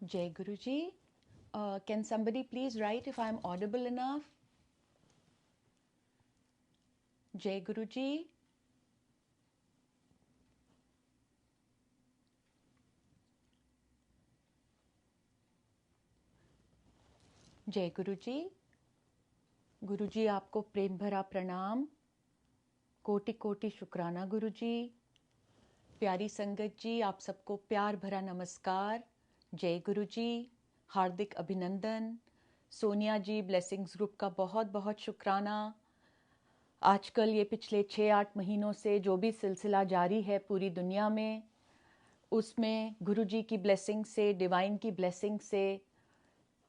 Jai Guruji, can somebody please write if I am audible enough? Jai Guruji. जय गुरुजी। गुरुजी आपको प्रेम भरा प्रणाम, कोटि कोटि शुक्राना गुरुजी। प्यारी संगत जी, आप सबको प्यार भरा नमस्कार। जय गुरुजी, हार्दिक अभिनंदन। सोनिया जी, ब्लेसिंग्स ग्रुप का बहुत बहुत शुक्राना। आजकल ये पिछले 6-8 महीनों से जो भी सिलसिला जारी है पूरी दुनिया में, उसमें गुरुजी की ब्लेसिंग से, डिवाइन की ब्लेसिंग से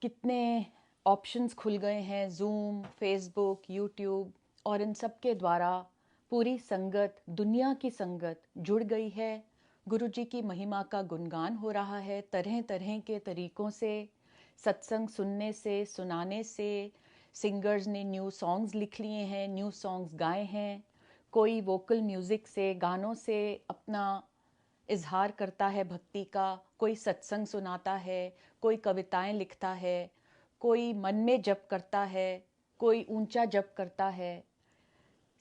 कितने ऑप्शंस खुल गए हैं। ज़ूम, फेसबुक, यूट्यूब, और इन सब के द्वारा पूरी संगत, दुनिया की संगत जुड़ गई है। गुरुजी की महिमा का गुणगान हो रहा है तरह तरह के तरीक़ों से, सत्संग सुनने से, सुनाने से। सिंगर्स ने न्यू सॉन्ग्स लिख लिए हैं, न्यू सॉन्ग्स गाए हैं। कोई वोकल म्यूज़िक से, गानों से अपना इजहार करता है भक्ति का, कोई सत्संग सुनाता है, कोई कविताएं लिखता है, कोई मन में जप करता है, कोई ऊंचा जप करता है।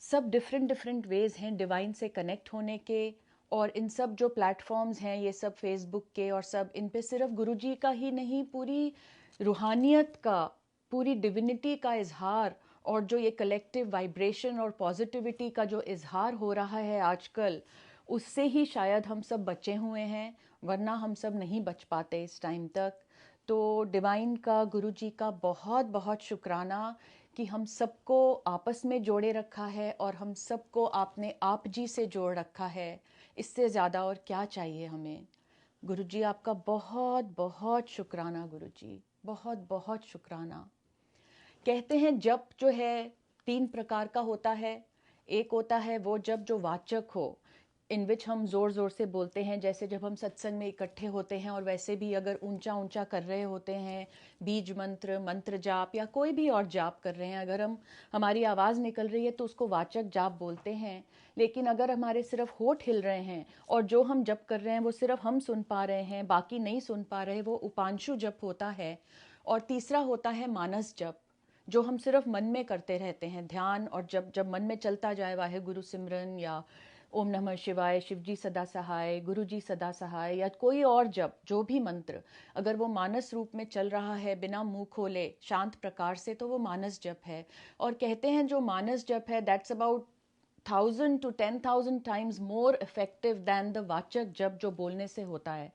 सब डिफरेंट डिफरेंट वेज़ हैं डिवाइन से कनेक्ट होने के। और इन सब जो प्लेटफॉर्म्स हैं, ये सब फेसबुक के और सब, इन पे सिर्फ गुरुजी का ही नहीं, पूरी रूहानियत का, पूरी डिविनिटी का इजहार, और जो ये कलेक्टिव वाइब्रेशन और पॉजिटिविटी का जो इजहार हो रहा है आजकल, उससे ही शायद हम सब बचे हुए हैं, वरना हम सब नहीं बच पाते इस टाइम तक। तो डिवाइन का, गुरुजी का बहुत बहुत शुक्राना कि हम सबको आपस में जोड़े रखा है और हम सबको आपने आप जी से जोड़ रखा है। इससे ज़्यादा और क्या चाहिए हमें। गुरुजी आपका बहुत बहुत शुक्राना गुरुजी, बहुत बहुत शुक्राना। कहते हैं जप जो है 3 प्रकार का होता है। एक होता है वो जप जो वाचक हो, इन विच हम ज़ोर ज़ोर से बोलते हैं, जैसे जब हम सत्संग में इकट्ठे होते हैं और वैसे भी अगर ऊंचा ऊंचा कर रहे होते हैं, बीज मंत्र, मंत्र जाप या कोई भी और जाप कर रहे हैं, अगर हमारी आवाज़ निकल रही है तो उसको वाचक जाप बोलते हैं। लेकिन अगर हमारे सिर्फ होठ हिल रहे हैं और जो हम जप कर रहे हैं वो सिर्फ हम सुन पा रहे हैं, बाकी नहीं सुन पा रहे, वो उपांशु जप होता है। और तीसरा होता है मानस जप, जो हम सिर्फ मन में करते रहते हैं, ध्यान। और जब जब मन में चलता जाए वाहे गुरु सिमरन या ओम नमः शिवाय, शिवजी सदा सहाय, गुरु जी सदा सहाय, या कोई और जप, जो भी मंत्र, अगर वो मानस रूप में चल रहा है बिना मुंह खोले, शांत प्रकार से, तो वो मानस जप है। और कहते हैं जो मानस जप है, that's about 1000 to 10,000 times more effective than the वाचक जप जो बोलने से होता है।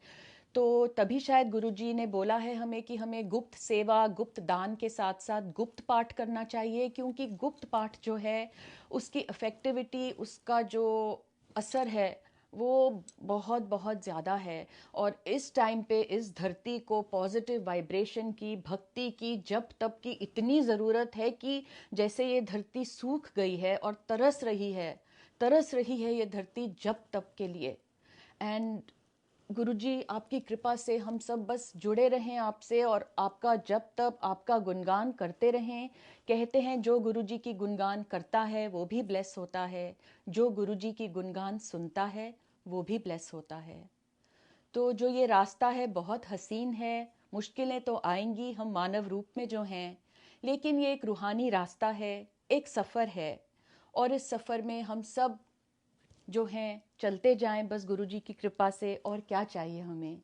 तो तभी शायद गुरुजी ने बोला है हमें कि हमें गुप्त सेवा, गुप्त दान के साथ साथ गुप्त पाठ करना चाहिए, क्योंकि गुप्त पाठ जो है उसकी इफ़ेक्टिविटी, उसका जो असर है वो बहुत बहुत ज़्यादा है। और इस टाइम पे इस धरती को पॉजिटिव वाइब्रेशन की, भक्ति की, जप तप की इतनी ज़रूरत है कि जैसे ये धरती सूख गई है और तरस रही है ये धरती जप तप के लिए। एंड गुरुजी आपकी कृपा से हम सब बस जुड़े रहें आपसे और आपका जप तप, आपका गुणगान करते रहें। कहते हैं जो गुरुजी की गुणगान करता है वो भी ब्लेस होता है, जो गुरुजी की गुणगान सुनता है वो भी ब्लेस होता है। तो जो ये रास्ता है बहुत हसीन है, मुश्किलें तो आएंगी हम मानव रूप में जो हैं, लेकिन ये एक रूहानी रास्ता है, एक सफ़र है। और इस सफ़र में हम सब जो हैं चलते जाएं बस गुरुजी की कृपा से, और क्या चाहिए हमें।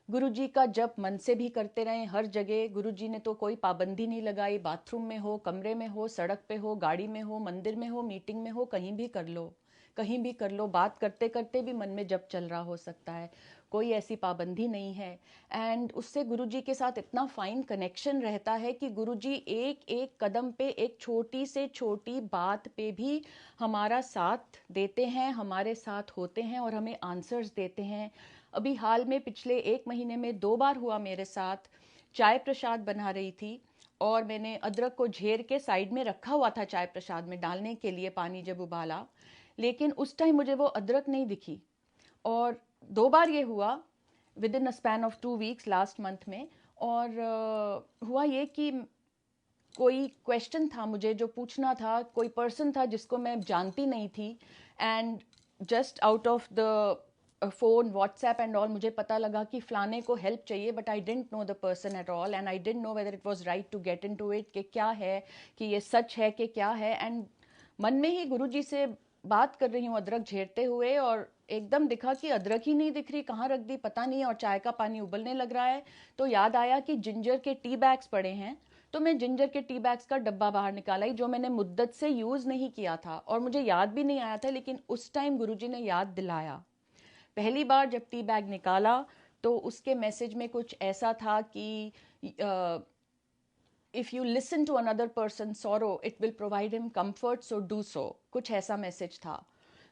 गुरुजी का जप मन से भी करते रहें हर जगह। गुरुजी ने तो कोई पाबंदी नहीं लगाई, बाथरूम में हो, कमरे में हो, सड़क पे हो, गाड़ी में हो, मंदिर में हो, मीटिंग में हो, कहीं भी कर लो, कहीं भी कर लो। बात करते करते भी मन में जप चल रहा हो सकता है, कोई ऐसी पाबंदी नहीं है। एंड उससे गुरुजी के साथ इतना फाइन कनेक्शन रहता है कि गुरुजी एक एक कदम पे, एक छोटी से छोटी बात पे भी हमारा साथ देते हैं, हमारे साथ होते हैं और हमें आंसर्स देते हैं। अभी हाल में पिछले 1 महीने में 2 बार हुआ मेरे साथ। चाय प्रसाद बना रही थी और मैंने अदरक को झेर के साइड में रखा हुआ था चाय प्रसाद में डालने के लिए, पानी जब उबाला, लेकिन उस टाइम मुझे वो अदरक नहीं दिखी। और 2 बार ये हुआ with in a span of 2 weeks last month में। और हुआ ये कि कोई क्वेश्चन था मुझे जो पूछना था, कोई पर्सन था जिसको मैं जानती नहीं थी, and just out of the phone WhatsApp and all मुझे पता लगा कि फ़लाने को हेल्प चाहिए, but I didn't know the person at all and I didn't know whether it was right to get into it, कि क्या है, कि ये सच है कि क्या है। एंड मन में ही गुरुजी से बात कर रही हूँ अदरक झेरते हुए, और एकदम दिखा कि अदरक ही नहीं दिख रही, कहाँ रख दी पता नहीं, और चाय का पानी उबलने लग रहा है। तो याद आया कि जिंजर के टी बैग्स पड़े हैं, तो मैं जिंजर के टी बैग्स का डब्बा बाहर निकाला ही, जो मैंने मुद्दत से यूज़ नहीं किया था और मुझे याद भी नहीं आया था, लेकिन उस टाइम गुरुजी ने याद दिलाया। पहली बार जब टी बैग निकाला तो उसके मैसेज में कुछ ऐसा था कि if you listen to another person sorrow it will provide him comfort, so do so, कुछ ऐसा मैसेज था।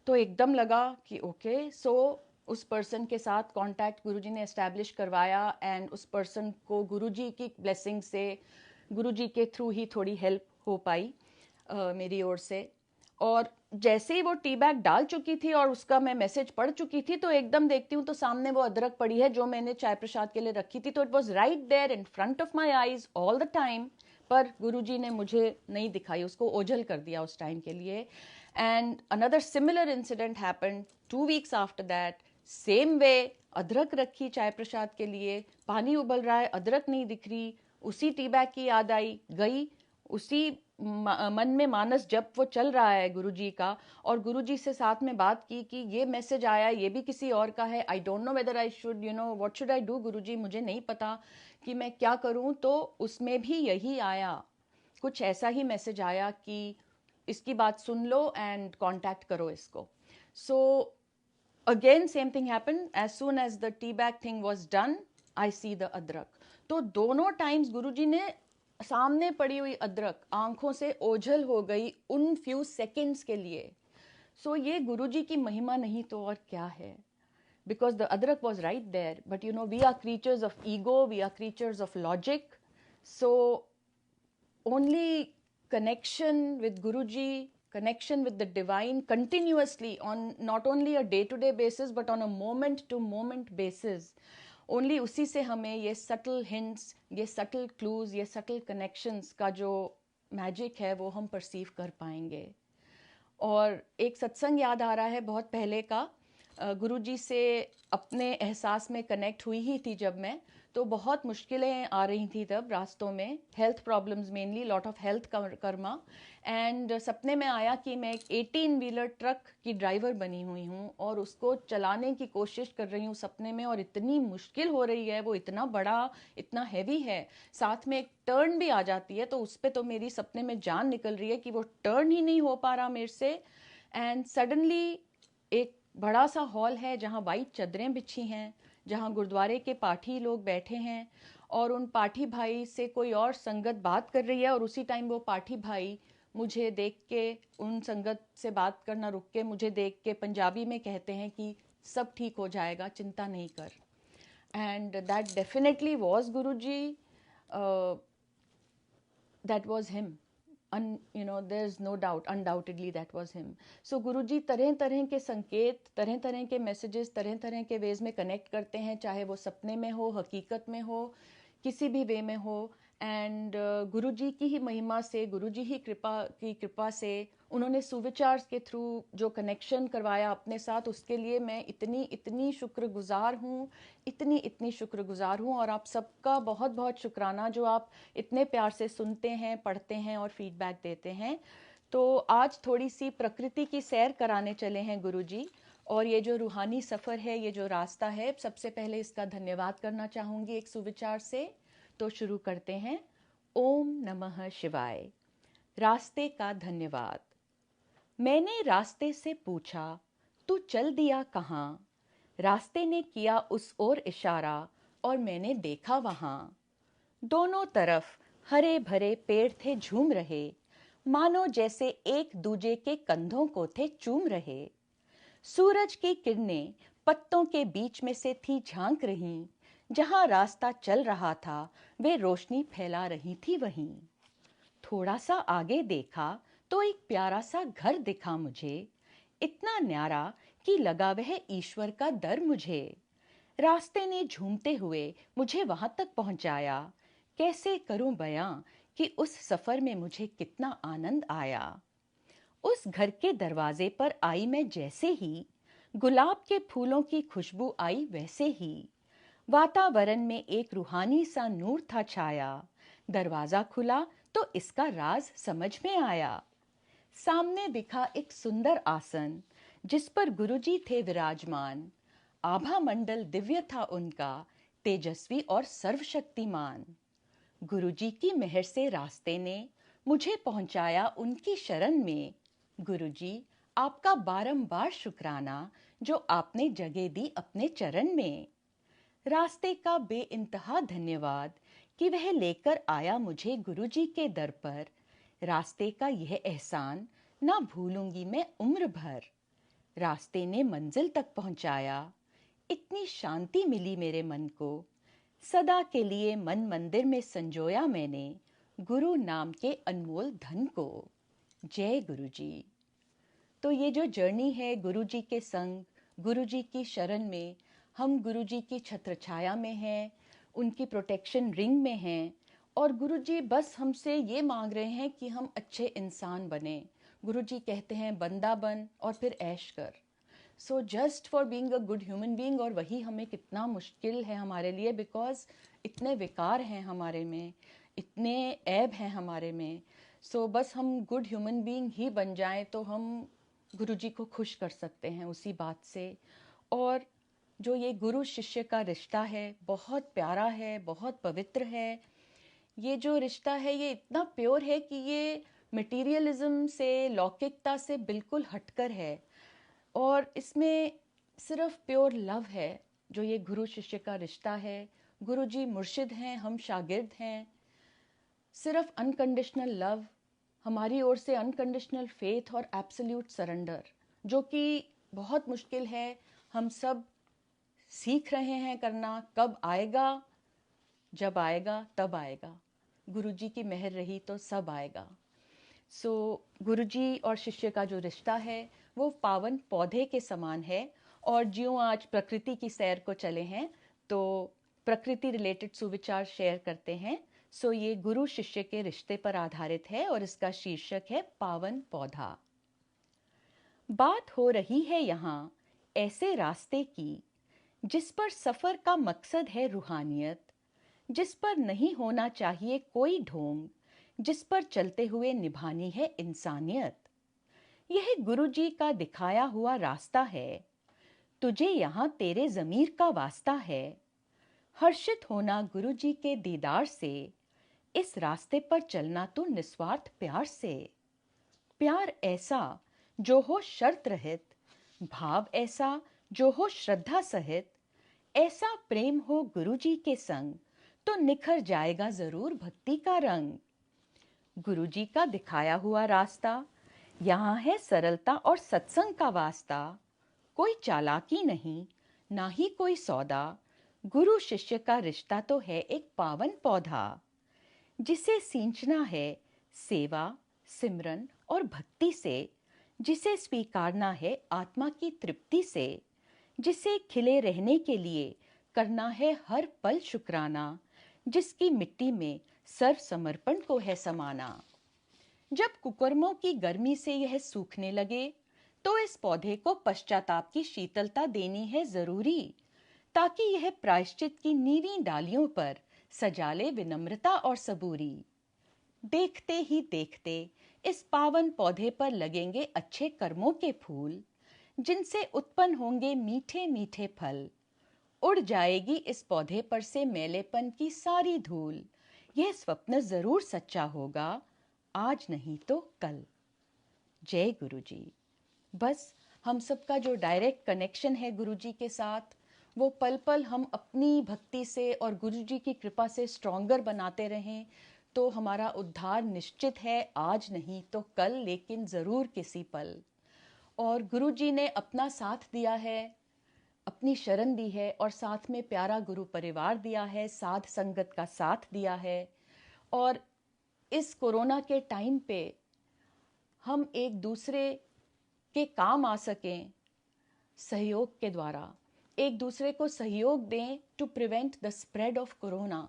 तो एकदम लगा कि ओके, सो उस पर्सन के साथ कांटेक्ट गुरुजी ने एस्टैब्लिश करवाया, एंड उस पर्सन को गुरुजी की ब्लेसिंग से, गुरुजी के थ्रू ही थोड़ी हेल्प हो पाई मेरी ओर से। और जैसे ही वो टी बैग डाल चुकी थी और उसका मैं मैसेज पढ़ चुकी थी, तो एकदम देखती हूँ तो सामने वो अदरक पड़ी है जो मैंने चाय प्रसाद के लिए रखी थी। तो it was right there in front of my eyes all the time, पर गुरुजी ने मुझे नहीं दिखाई, उसको ओझल कर दिया उस टाइम के लिए। And another similar incident happened 2 weeks after that, same way, अदरक रखी चाय प्रसाद के लिए, पानी उबल रहा है, अदरक नहीं दिख रही, उसी टी बैग की याद आई, गई उसी मन में मानस जब वो चल रहा है गुरुजी का, और गुरुजी से साथ में बात की कि ये मैसेज आया, ये भी किसी और का है, I don't know whether I should what should I do Guruji, मुझे नहीं पता कि मैं क्या करूं। तो उसमें भी यही आया, कुछ ऐसा ही मैसेज आया कि इसकी बात सुन लो एंड कांटेक्ट करो इसको। So again same thing happened, as soon as the tea bag thing was done, I see the adrak. तो दोनों टाइम्स गुरुजी ने सामने पड़ी हुई अदरक आंखों से ओझल हो गई उन फ्यू सेकंड्स के लिए। सो ये गुरुजी की महिमा नहीं तो और क्या है, because the adrak was right there, but we are creatures of ego, we are creatures of logic. So only connection with Guruji, connection with the divine continuously on not only a day-to-day basis but on a moment-to-moment basis. Only उसी से हमें ये subtle hints, ये subtle clues, ये subtle connections का जो magic है वो हम perceive कर पाएंगे। और एक सत्संग याद आ रहा है बहुत पहले का, गुरुजी से अपने एहसास में कनेक्ट हुई ही थी जब मैं, तो बहुत मुश्किलें आ रही थी तब रास्तों में, health problems mainly, lot of health Karma. And सपने में आया कि मैं एक 18 व्हीलर ट्रक की ड्राइवर बनी हुई हूँ और उसको चलाने की कोशिश कर रही हूँ सपने में, और इतनी मुश्किल हो रही है, वो इतना बड़ा, इतना हैवी है, साथ में एक टर्न भी आ जाती है तो उस पर तो मेरी सपने में जान निकल रही है कि वो टर्न ही नहीं हो पा रहा मेरे से। एंड सडनली एक बड़ा सा हॉल है जहाँ वाइट चादरें बिछी हैं, जहाँ गुरुद्वारे के पाठी लोग बैठे हैं, और उन पाठी भाई से कोई और संगत बात कर रही है, और उसी टाइम वो पाठी भाई मुझे देख के, उन संगत से बात करना रुक के मुझे देख के पंजाबी में कहते हैं कि सब ठीक हो जाएगा, चिंता नहीं कर। And that definitely was Guruji, that was him. There's no doubt, undoubtedly that was him. So गुरुजी तरह तरह के संकेत, तरह तरह के मैसेजेस, तरह तरह के वेज में कनेक्ट करते हैं, चाहे वो सपने में हो, हकीकत में हो, किसी भी वे में हो। एंड गुरुजी की ही महिमा से, गुरुजी ही कृपा से उन्होंने सुविचार के थ्रू जो कनेक्शन करवाया अपने साथ, उसके लिए मैं इतनी इतनी शुक्रगुजार हूँ, इतनी इतनी शुक्रगुजार हूँ। और आप सबका बहुत बहुत शुक्राना जो आप इतने प्यार से सुनते हैं, पढ़ते हैं और फीडबैक देते हैं। तो आज थोड़ी सी प्रकृति की सैर कराने चले हैं गुरुजी, और ये जो रूहानी सफ़र है, ये जो रास्ता है, सबसे पहले इसका धन्यवाद करना चाहूँगी एक सुविचार से। तो शुरू करते हैं। ओम नमः शिवाय। रास्ते का धन्यवाद। मैंने रास्ते से पूछा, तू चल दिया कहाँ? रास्ते ने किया उस ओर इशारा और मैंने देखा वहाँ। दोनों तरफ हरे भरे पेड़ थे झूम रहे, मानो जैसे एक दूजे के कंधों को थे चूम रहे। सूरज की किरणें पत्तों के बीच में से थी झांक रही, जहां रास्ता चल रहा था वे रोशनी फैला रही थी वहीं। थोड़ा सा आगे देखा तो एक प्यारा सा घर दिखा मुझे, इतना न्यारा कि लगा वह ईश्वर का दर मुझे। रास्ते ने झूमते हुए मुझे वहां तक पहुंचाया, कैसे करूं बयां कि उस सफर में मुझे कितना आनंद आया। उस घर के दरवाजे पर आई मैं जैसे ही, गुलाब के फूलों की खुशबू आई वैसे ही। वातावरण में एक रूहानी सा नूर था छाया। दरवाजा खुला तो इसका राज समझ में आया। सामने दिखा एक सुंदर आसन, जिस पर गुरुजी थे विराजमान। आभा मंडल दिव्य था उनका, तेजस्वी और सर्वशक्तिमान। गुरुजी की मेहर से रास्ते ने मुझे पहुंचाया उनकी शरण में। गुरुजी, आपका बारंबार शुक्राना, जो आपने जगह दी अपने चरण में। रास्ते का बेइंतहा धन्यवाद कि वह लेकर आया मुझे गुरुजी के दर पर। रास्ते का यह एहसान ना भूलूंगी मैं उम्र भर। रास्ते ने मंजिल तक पहुंचाया, इतनी शांति मिली मेरे मन को। सदा के लिए मन मंदिर में संजोया मैंने, गुरु नाम के अनमोल धन को। जय गुरु जी। तो ये जो जर्नी है गुरुजी के संग, गुरुजी की शरण में, हम गुरुजी की छत्र छाया में हैं, उनकी प्रोटेक्शन रिंग में हैं, और गुरुजी बस हमसे ये मांग रहे हैं कि हम अच्छे इंसान बने। गुरुजी कहते हैं बंदा बन और फिर ऐश कर। So just for being a good human being, और वही हमें कितना मुश्किल है हमारे लिए, बिकॉज इतने विकार हैं हमारे में, इतने ऐब हैं हमारे में। सो बस हम गुड ह्यूमन बीइंग ही बन जाएं तो हम गुरुजी को खुश कर सकते हैं उसी बात से। और जो ये गुरु शिष्य का रिश्ता है बहुत प्यारा है, बहुत पवित्र है। ये जो रिश्ता है ये इतना प्योर है कि ये मटेरियलिज्म से, लौकिकता से बिल्कुल हटकर है, और इसमें सिर्फ प्योर लव है जो ये गुरु शिष्य का रिश्ता है। गुरुजी मुर्शिद हैं, हम शागिर्द हैं। सिर्फ अनकंडीशनल लव, हमारी ओर से अनकंडीशनल फेथ और एब्सोल्यूट सरेंडर, जो कि बहुत मुश्किल है। हम सब सीख रहे हैं करना। कब आएगा? जब आएगा तब आएगा। गुरुजी की मेहर रही तो सब आएगा। सो गुरुजी और शिष्य का जो रिश्ता है वो पावन पौधे के समान है। और ज्यों आज प्रकृति की सैर को चले हैं तो प्रकृति रिलेटेड सुविचार शेयर करते हैं। सो ये गुरु शिष्य के रिश्ते पर आधारित है और इसका शीर्षक है पावन पौधा। बात हो रही है यहाँ ऐसे रास्ते की, जिस पर सफर का मकसद है रूहानियत, जिस पर नहीं होना चाहिए कोई ढोंग, जिस पर चलते हुए निभानी है इंसानियत। यह गुरुजी का दिखाया हुआ रास्ता है, तुझे यहाँ तेरे ज़मीर का वास्ता है। हर्षित होना गुरुजी के दीदार से, इस रास्ते पर चलना तू निस्वार्थ प्यार से। प्यार ऐसा जो हो शर्त रहित, भाव ऐसा जो हो श्रद्धा सहित। ऐसा प्रेम हो गुरुजी के संग, तो निखर जाएगा जरूर भक्ति का रंग। गुरुजी का दिखाया हुआ रास्ता, यहाँ है सरलता और सत्संग का वास्ता। कोई चालाकी नहीं, ना ही कोई सौदा, गुरु शिष्य का रिश्ता तो है एक पावन पौधा। जिसे सींचना है सेवा, सिमरन और भक्ति से, जिसे स्वीकारना है आत्मा की तृप्ति से, जिसे खिले रहने के लिए करना है हर पल शुक्राना, जिसकी मिट्टी में सर्व समर्पण को है समाना। जब कुकर्मों की गर्मी से यह सूखने लगे, तो इस पौधे को पश्चाताप की शीतलता देनी है जरूरी, ताकि यह प्रायश्चित की नीली डालियों पर सजा ले विनम्रता और सबूरी। देखते ही देखते इस पावन पौधे पर लगेंगे अच्छे कर्मों के फूल, जिनसे उत्पन्न होंगे मीठे मीठे फल। उड़ जाएगी इस पौधे पर से मैलेपन की सारी धूल। यह स्वप्न जरूर सच्चा होगा, आज नहीं तो कल। जय गुरुजी। बस हम सबका जो डायरेक्ट कनेक्शन है गुरुजी के साथ, वो पल पल हम अपनी भक्ति से और गुरुजी की कृपा से स्ट्रॉन्गर बनाते रहें, तो हमारा उद्धार निश्चित है, आज नहीं तो कल, लेकिन ज़रूर किसी पल। और गुरुजी ने अपना साथ दिया है, अपनी शरण दी है, और साथ में प्यारा गुरु परिवार दिया है, साध संगत का साथ दिया है। और इस कोरोना के टाइम पे हम एक दूसरे के काम आ सकें, सहयोग के द्वारा एक दूसरे को सहयोग दें to prevent the spread of corona.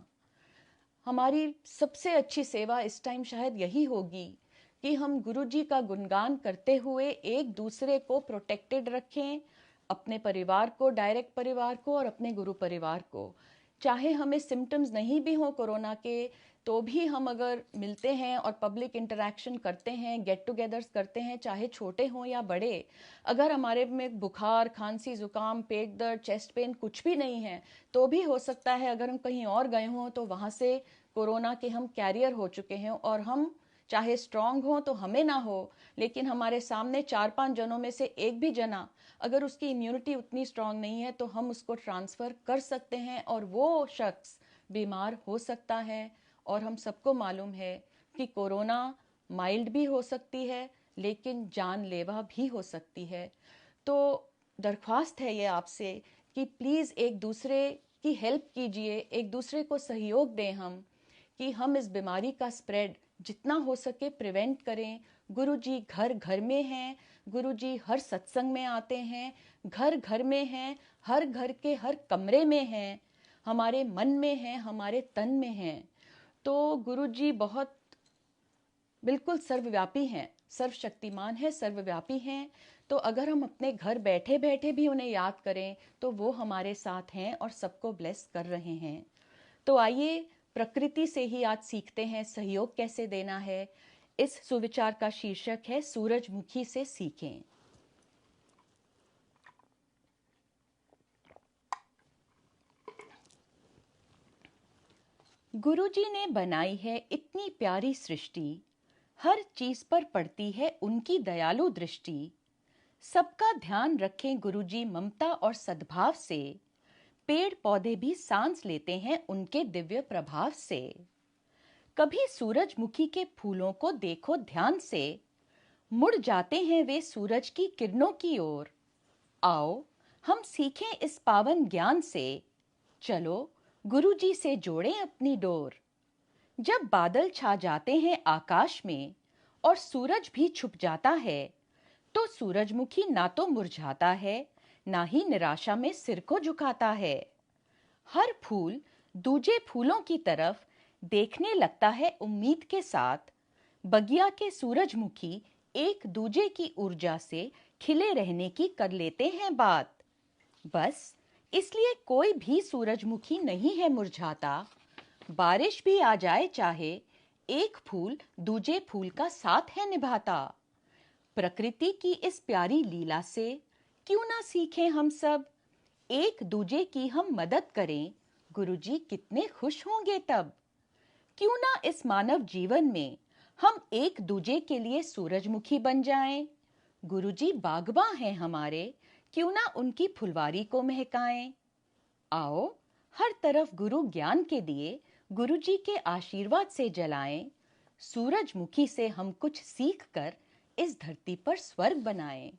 हमारी सबसे अच्छी सेवा इस टाइम शायद यही होगी कि हम गुरुजी का गुणगान करते हुए एक दूसरे को प्रोटेक्टेड रखें, अपने परिवार को, डायरेक्ट परिवार को और अपने गुरु परिवार को। चाहे हमें सिम्टम्स नहीं भी हों कोरोना के, तो भी हम अगर मिलते हैं और पब्लिक इंटरेक्शन करते हैं, गेट टुगेदर्स करते हैं, चाहे छोटे हों या बड़े, अगर हमारे में बुखार, खांसी, जुकाम, पेट दर्द, चेस्ट पेन कुछ भी नहीं है, तो भी हो सकता है अगर हम कहीं और गए हों तो वहाँ से कोरोना के हम कैरियर हो चुके हैं, और हम चाहे स्ट्रांग हो तो हमें ना हो, लेकिन हमारे सामने 4-5 जनों में से एक भी जना अगर उसकी इम्यूनिटी उतनी स्ट्रांग नहीं है तो हम उसको ट्रांसफ़र कर सकते हैं और वो शख्स बीमार हो सकता है। और हम सबको मालूम है कि कोरोना माइल्ड भी हो सकती है लेकिन जानलेवा भी हो सकती है। तो दरख्वास्त है ये आपसे कि प्लीज़ एक दूसरे की हेल्प कीजिए, एक दूसरे को सहयोग दें हम, कि हम इस बीमारी का स्प्रेड जितना हो सके प्रिवेंट करें। गुरुजी घर घर में हैं, गुरुजी हर सत्संग में आते हैं, घर घर में हैं, हर घर के हर कमरे में हैं, हमारे मन में हैं, हमारे तन में हैं। तो गुरुजी बहुत बिल्कुल सर्वव्यापी हैं, सर्वशक्तिमान है, सर्वव्यापी हैं। तो अगर हम अपने घर बैठे बैठे भी उन्हें याद करें तो वो हमारे साथ हैं और सबको ब्लेस कर रहे हैं। तो आइए प्रकृति से ही आज सीखते हैं सहयोग कैसे देना है। इस सुविचार का शीर्षक है सूरजमुखी से सीखें। गुरुजी ने बनाई है इतनी प्यारी सृष्टि, हर चीज पर पड़ती है उनकी दयालु दृष्टि। सबका ध्यान रखें गुरुजी ममता और सद्भाव से, पेड़ पौधे भी सांस लेते हैं उनके दिव्य प्रभाव से। कभी सूरजमुखी के फूलों को देखो ध्यान से, मुड़ जाते हैं वे सूरज की किरणों की ओर। आओ हम सीखें इस पावन ज्ञान से, चलो गुरुजी से जोड़ें अपनी डोर। जब बादल छा जाते हैं आकाश में और सूरज भी छुप जाता है, तो सूरजमुखी ना तो मुरझाता है, ना ही निराशा में सिर को झुकाता है। हर फूल दूजे फूलों की तरफ देखने लगता है उम्मीद के साथ। बगिया के सूरजमुखी एक दूजे की ऊर्जा से खिले रहने की कर लेते हैं बात। बस इसलिए कोई भी सूरजमुखी नहीं है मुरझाता। बारिश भी आ जाए चाहे, एक फूल दूजे फूल का साथ है निभाता। प्रकृति की इस प्यारी लीला से क्यों ना सीखें हम सब, एक दूजे की हम मदद करें, गुरुजी कितने खुश होंगे तब। क्यों ना इस मानव जीवन में हम एक दूजे के लिए सूरजमुखी बन जाएं। गुरुजी बागबां हैं हमारे, क्यों ना उनकी फुलवारी को महकाएं। आओ हर तरफ गुरु ज्ञान के दिए गुरुजी के आशीर्वाद से जलाएं। सूरजमुखी से हम कुछ सीख कर इस धरती पर स्वर्ग बनाएं।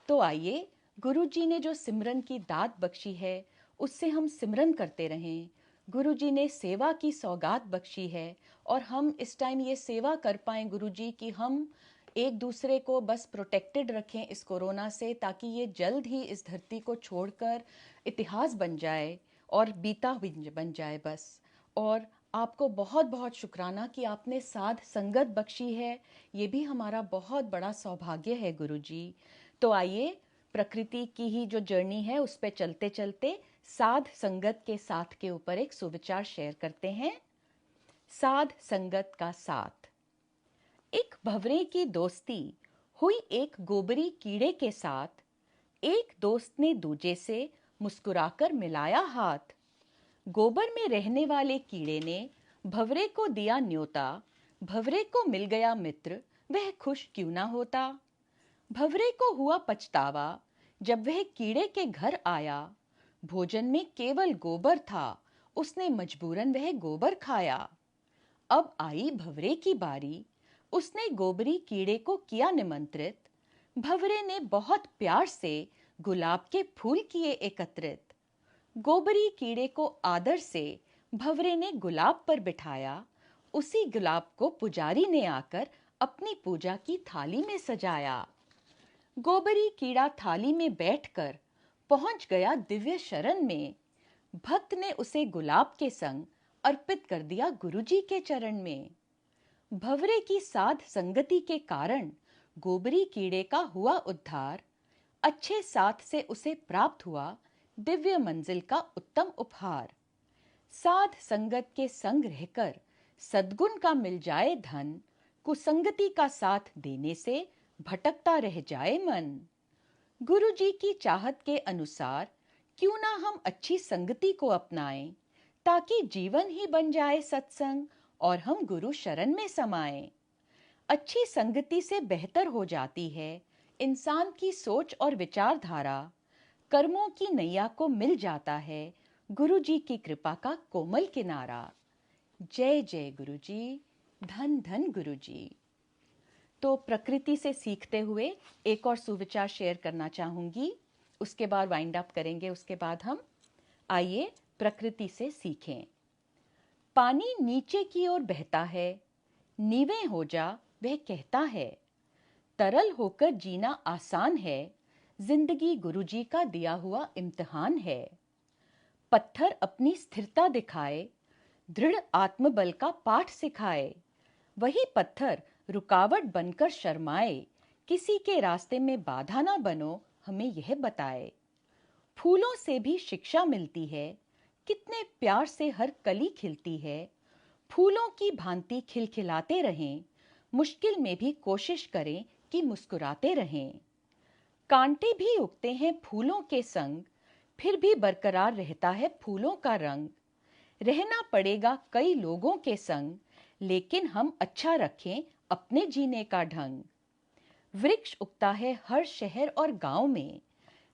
तो आइए गुरुजी ने जो सिमरन की दात बख्शी है उससे हम सिमरन करते रहें। गुरुजी ने सेवा की सौगात बख्शी है और हम इस टाइम ये सेवा कर पाएं गुरुजी कि हम एक दूसरे को बस प्रोटेक्टेड रखें इस कोरोना से, ताकि ये जल्द ही इस धरती को छोड़कर इतिहास बन जाए और बीता बन जाए बस। और आपको बहुत बहुत शुक्राना कि आपने साध संगत बख्शी है, ये भी हमारा बहुत बड़ा सौभाग्य है गुरुजी। तो आइए प्रकृति की ही जो जर्नी है उस पे चलते चलते साध संगत के साथ के ऊपर एक सुविचार शेयर करते हैं। साध संगत का साथ। एक भंवरे की दोस्ती हुई एक गोबरी कीड़े के साथ। एक दोस्त ने दूजे से मुस्कुराकर मिलाया हाथ। गोबर में रहने वाले कीड़े ने भंवरे को दिया न्योता। भंवरे को मिल गया मित्र, वह खुश क्यों ना होता। भंवरे को हुआ पछतावा जब वह कीड़े के घर आया। भोजन में केवल गोबर था, उसने मजबूरन वह गोबर खाया। अब आई भंवरे की बारी, उसने गोबरी कीड़े को किया निमंत्रित। भंवरे ने बहुत प्यार से गुलाब के फूल किए एकत्रित। गोबरी कीड़े को आदर से भंवरे ने गुलाब पर बिठाया। उसी गुलाब को पुजारी ने आकर अपनी पूजा की थाली में सजाया। गोबरी कीड़ा थाली में बैठकर पहुंच गया दिव्य शरण में। भक्त ने उसे गुलाब के संग अर्पित कर दिया गुरुजी के चरण में। भंवरे की साध संगति के कारण गोबरी कीड़े का हुआ उद्धार। अच्छे साथ से उसे प्राप्त हुआ दिव्य मंजिल का उत्तम उपहार। साध संगत के संग रहकर सद्गुण का मिल जाए धन, कुसंगति का साथ देने से भटकता रह जाए मन। गुरु जी की चाहत के अनुसार क्यों ना हम अच्छी संगति को अपनाएं, ताकि जीवन ही बन जाए सत्संग और हम गुरु शरण में समाएं। अच्छी संगति से बेहतर हो जाती है इंसान की सोच और विचारधारा। कर्मों की नैया को मिल जाता है गुरु जी की कृपा का कोमल किनारा। जय जय गुरु जी, धन धन गुरु जी। तो प्रकृति से सीखते हुए एक और सुविचार शेयर करना चाहूंगी, उसके बाद वाइंड अप करेंगे। उसके बाद हम आइए प्रकृति से सीखें। पानी नीचे की ओर बहता है, नीवे हो जा वह कहता है। तरल होकर जीना आसान है, जिंदगी गुरुजी का दिया हुआ इम्तिहान है। पत्थर अपनी स्थिरता दिखाए, दृढ़ आत्मबल का पाठ सिखाए। वही पत्थर रुकावट बनकर शर्माए, किसी के रास्ते में बाधा ना बनो हमें यह बताए। फूलों से भी शिक्षा मिलती है, कितने प्यार से हर कली खिलती है। फूलों की भांति खिलखिलाते रहें, मुश्किल में भी कोशिश करें कि मुस्कुराते रहें। कांटे भी उगते हैं फूलों के संग, फिर भी बरकरार रहता है फूलों का रंग। रहना पड़ेगा कई लोगों के संग, लेकिन हम अच्छा रखें अपने जीने का ढंग। वृक्ष उगता है हर शहर और गांव में,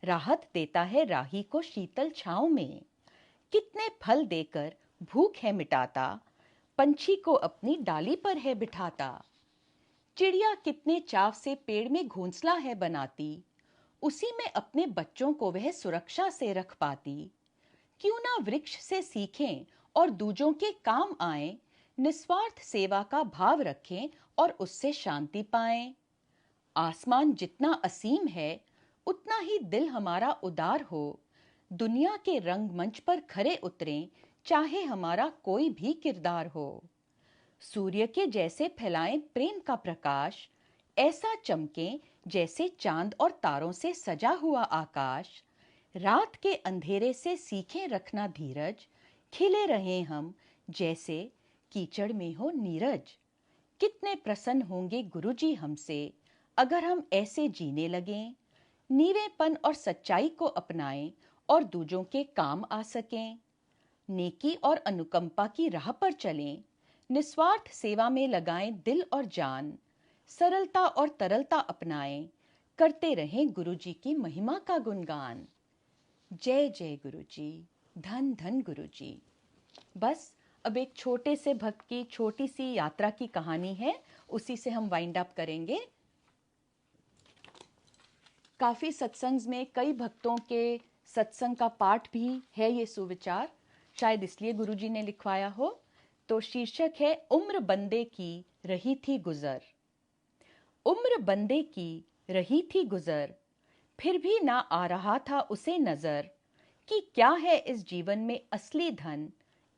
राहत देता है राही को शीतल छांव में। कितने फल देकर भूख है मिटाता, पंछी को अपनी डाली पर है बिठाता। चिड़िया कितने चाव से पेड़ में घोंसला है बनाती, उसी में अपने बच्चों को वह सुरक्षा से रख पाती। क्यों ना वृक्ष से सीखें और दूजों के काम आएं, निस्वार्थ सेवा का भाव रखें और उससे शांति पाएं। आसमान जितना असीम है, उतना ही दिल हमारा उदार हो। दुनिया के रंगमंच पर खरे उतरें, चाहे हमारा कोई भी किरदार हो। सूर्य के जैसे फैलाएं प्रेम का प्रकाश, ऐसा चमकें जैसे चांद और तारों से सजा हुआ आकाश। रात के अंधेरे से सीखें रखना धीरज, खिले रहें हम जैसे कीचड़ में हो नीरज। कितने प्रसन्न होंगे गुरुजी हमसे अगर हम ऐसे जीने लगें। नीवेपन और सच्चाई को अपनाएं और दूजों के काम आ सकें। नेकी और अनुकंपा की राह पर चलें, निस्वार्थ सेवा में लगाएं दिल और जान। सरलता और तरलता अपनाएं, करते रहें गुरुजी की महिमा का गुणगान। जय जय गुरुजी, धन धन गुरुजी। बस अब एक छोटे से भक्त की छोटी सी यात्रा की कहानी है, उसी से हम वाइंड अप करेंगे। काफी सत्संग में कई भक्तों के सत्संग का पाठ भी है ये सुविचार, शायद इसलिए गुरुजी ने लिखवाया हो। तो शीर्षक है उम्र बंदे की रही थी गुजर। उम्र बंदे की रही थी गुजर, फिर भी ना आ रहा था उसे नजर कि क्या है इस जीवन में असली धन,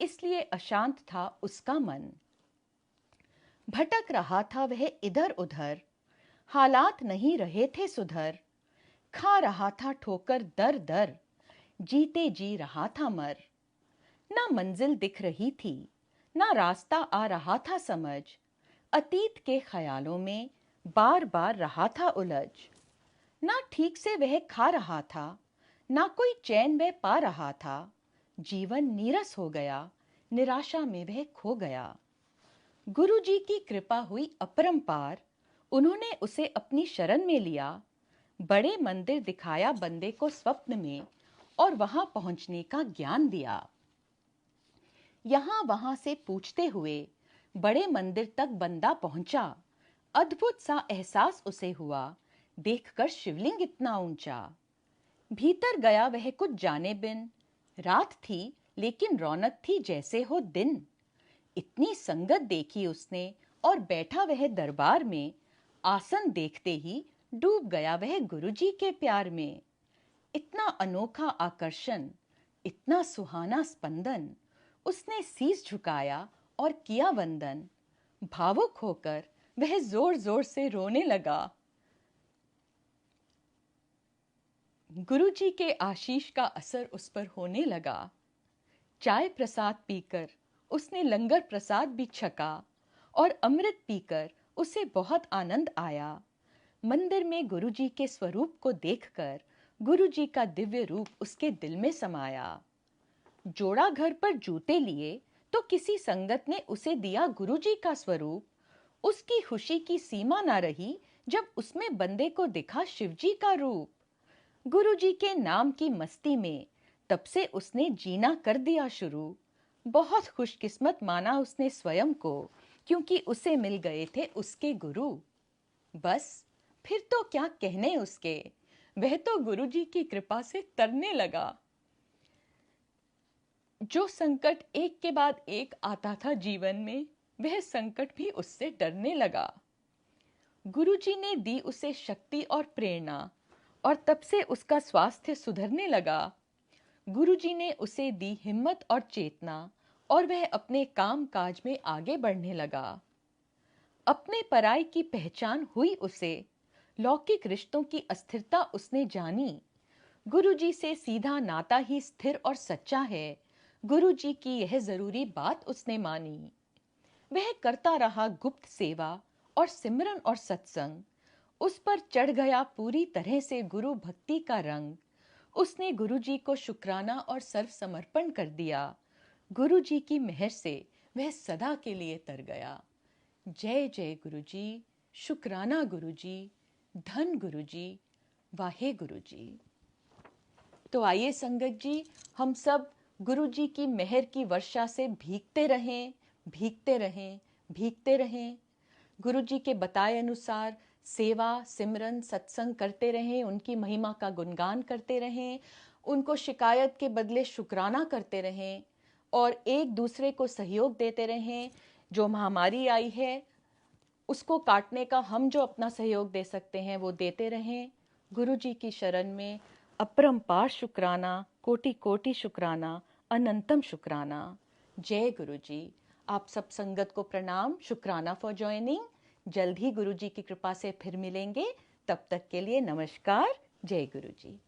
इसलिए अशांत था उसका मन। भटक रहा था वह इधर उधर, हालात नहीं रहे थे सुधर। खा रहा था ठोकर दर दर, जीते जी रहा था मर। ना मंजिल दिख रही थी, ना रास्ता आ रहा था समझ। अतीत के ख्यालों में बार बार रहा था उलझ। ना ठीक से वह खा रहा था, ना कोई चैन वह पा रहा था। जीवन नीरस हो गया, निराशा में वह खो गया। गुरुजी की कृपा हुई अपरंपार, उन्होंने उसे अपनी शरण में लिया। बड़े मंदिर दिखाया बंदे को स्वप्न में, और वहां पहुंचने का ज्ञान दिया। यहां वहां से पूछते हुए बड़े मंदिर तक बंदा पहुंचा। अद्भुत सा एहसास उसे हुआ, देखकर शिवलिंग इतना ऊंचा। भीतर गया वह कुछ जाने बिन, रात थी लेकिन रौनक थी जैसे हो दिन। इतनी संगत देखी उसने और बैठा वह दरबार में। आसन देखते ही डूब गया वह गुरुजी के प्यार में। इतना अनोखा आकर्षण, इतना सुहाना स्पंदन, उसने शीस झुकाया और किया वंदन। भावुक होकर वह जोर जोर से रोने लगा। गुरुजी के आशीष का असर उस पर होने लगा। चाय प्रसाद पीकर उसने लंगर प्रसाद भी छका और अमृत पीकर उसे बहुत आनंद आया। मंदिर में गुरुजी के स्वरूप को देखकर गुरुजी का दिव्य रूप उसके दिल में समाया। जोड़ा घर पर जूते लिए तो किसी संगत ने उसे दिया गुरुजी का स्वरूप। उसकी खुशी की सीमा ना रही जब उसमें बंदे को दिखा शिवजी का रूप। गुरुजी के नाम की मस्ती में तब से उसने जीना कर दिया शुरू। बहुत खुशकिस्मत माना उसने स्वयं को, क्योंकि उसे मिल गए थे उसके गुरु। बस फिर तो क्या कहने उसके, वह तो गुरुजी की कृपा से तरने लगा। जो संकट एक के बाद एक आता था जीवन में, वह संकट भी उससे डरने लगा। गुरुजी ने दी उसे शक्ति और प्रेरणा, और तब से उसका स्वास्थ्य सुधरने लगा। गुरुजी ने उसे दी हिम्मत और चेतना, और वह अपने काम काज में आगे बढ़ने लगा। अपने पराई की पहचान हुई उसे, लौकिक रिश्तों की अस्थिरता उसने जानी। गुरुजी से सीधा नाता ही स्थिर और सच्चा है, गुरुजी की यह जरूरी बात उसने मानी। वह करता रहा गुप्त सेवा और सिमरन और सत्संग। उस पर चढ़ गया पूरी तरह से गुरु भक्ति का रंग। उसने गुरुजी को शुक्राना और सर्व समर्पण कर दिया। गुरुजी की मेहर से वह सदा के लिए तर गया। जय जय गुरुजी, शुक्राना गुरुजी, धन गुरुजी, वाहे गुरुजी। तो आइए संगत जी, हम सब गुरुजी की मेहर की वर्षा से भीगते रहें, भीगते रहें, भीगते रहें। गुरुजी के बताए अनुसार सेवा, सिमरन, सत्संग करते रहें, उनकी महिमा का गुणगान करते रहें, उनको शिकायत के बदले शुक्राना करते रहें, और एक दूसरे को सहयोग देते रहें। जो महामारी आई है उसको काटने का हम जो अपना सहयोग दे सकते हैं वो देते रहें। गुरुजी की शरण में अपरंपार शुक्राना, कोटि कोटि शुक्राना, अनंतम शुक्राना। जय गुरुजी। आप सब संगत को प्रणाम, शुक्राना फॉर ज्वाइनिंग। जल्द ही गुरुजी की कृपा से फिर मिलेंगे, तब तक के लिए नमस्कार। जय गुरुजी।